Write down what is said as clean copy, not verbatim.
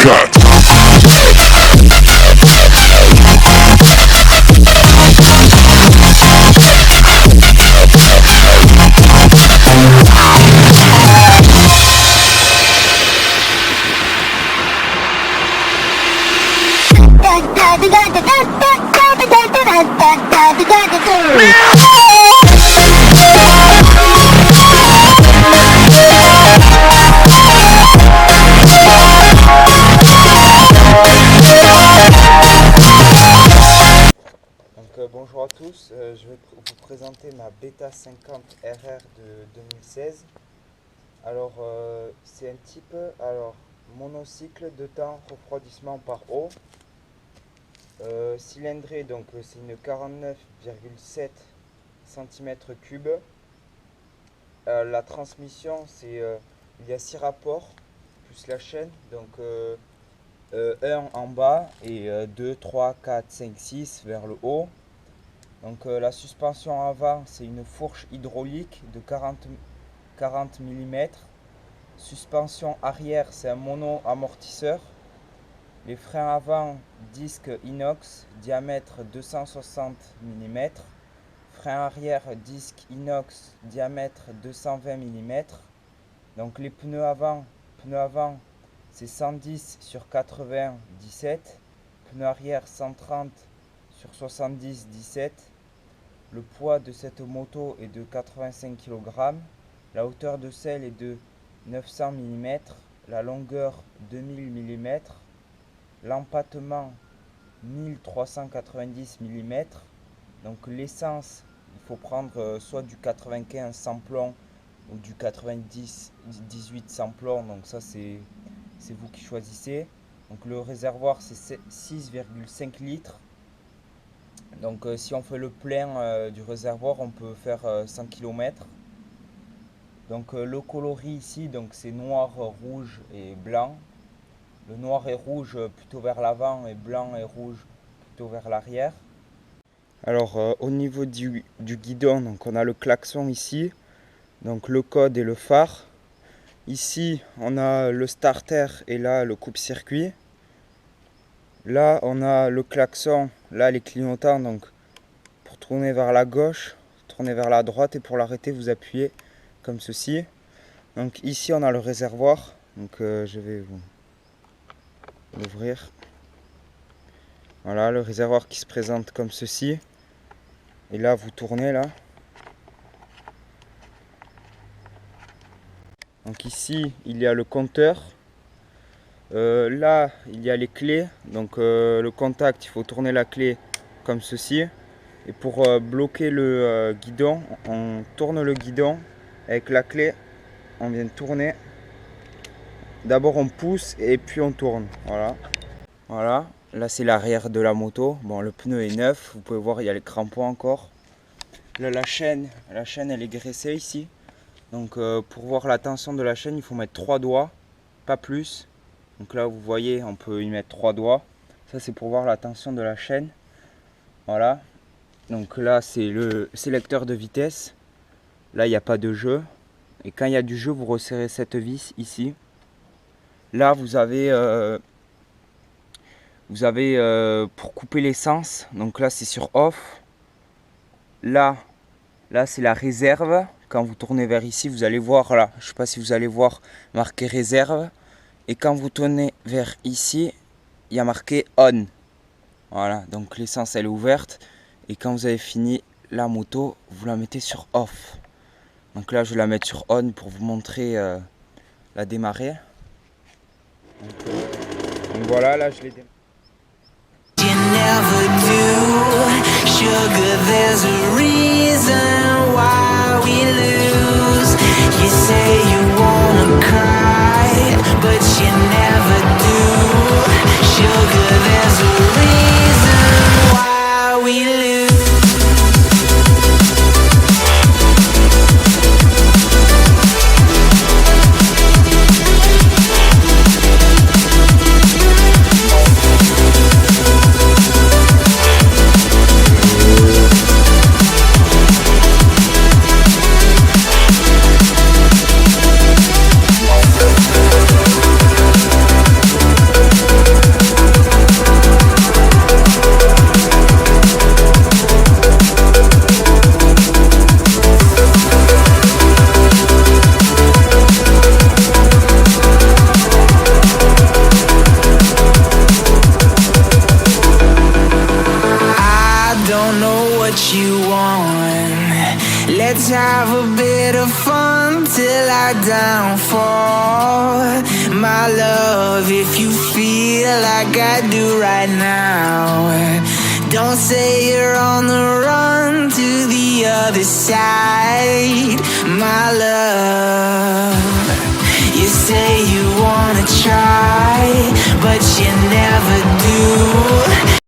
cut. Bonjour à tous, je vais vous présenter ma Beta 50 RR de 2016. Alors c'est un type monocycle de temps refroidissement par eau, cylindrée, donc c'est une 49,7 cm3. La transmission, c'est il y a 6 rapports plus la chaîne, donc 1 en bas et 2, 3, 4, 5, 6 vers le haut. Donc la suspension avant, c'est une fourche hydraulique de 40 mm. Suspension arrière, c'est un mono amortisseur. Les freins avant, disque inox, diamètre 260 mm. Frein arrière, disque inox, diamètre 220 mm. Donc les pneus avant c'est 110 sur 80, 17. Pneus arrière 130 sur 70, 17. Le poids de cette moto est de 85 kg. La hauteur de selle est de 900 mm. La longueur 2000 mm. L'empattement 1390 mm. Donc l'essence, il faut prendre soit du 95 sans plomb ou du 90 18 sans plomb. Donc ça c'est vous qui choisissez. Donc le réservoir c'est 6,5 litres. Donc si on fait le plein du réservoir, on peut faire 100 km. Donc le coloris ici, donc c'est noir, rouge et blanc. Le noir et rouge plutôt vers l'avant et blanc et rouge plutôt vers l'arrière. Alors au niveau du guidon, donc on a le klaxon ici, donc le code et le phare. Ici on a le starter et là le coupe-circuit. Là on a le klaxon, là les clignotants, donc pour tourner vers la gauche, tourner vers la droite, et pour l'arrêter vous appuyez comme ceci. Donc ici on a le réservoir, donc je vais vous l'ouvrir. Voilà le réservoir qui se présente comme ceci, et là vous tournez là. Donc ici il y a le compteur. Là il y a les clés, donc le contact, il faut tourner la clé comme ceci, et pour bloquer le guidon, on tourne le guidon avec la clé, on vient de tourner, d'abord on pousse et puis on tourne, voilà, là c'est l'arrière de la moto. Bon, le pneu est neuf, vous pouvez voir il y a les crampons encore. Là la chaîne elle est graissée ici, donc pour voir la tension de la chaîne il faut mettre 3 doigts, pas plus. Donc là vous voyez, on peut y mettre 3 doigts. Ça c'est pour voir la tension de la chaîne. Voilà. Donc là c'est le sélecteur de vitesse. Là il n'y a pas de jeu. Et quand il y a du jeu, vous resserrez cette vis ici. Là vous avez pour couper l'essence. Donc là c'est sur off. Là c'est la réserve. Quand vous tournez vers ici, vous allez voir là. Je ne sais pas si vous allez voir marqué réserve. Et quand vous tournez vers ici, il y a marqué on. Voilà, donc l'essence elle est ouverte. Et quand vous avez fini la moto, vous la mettez sur off. Donc là je vais la mettre sur on pour vous montrer la démarrer. Donc voilà, là je l'ai démarré. my downfall. My love, if you feel like I do right now, don't say you're on the run to the other side. My love, you say you wanna try, but you never do.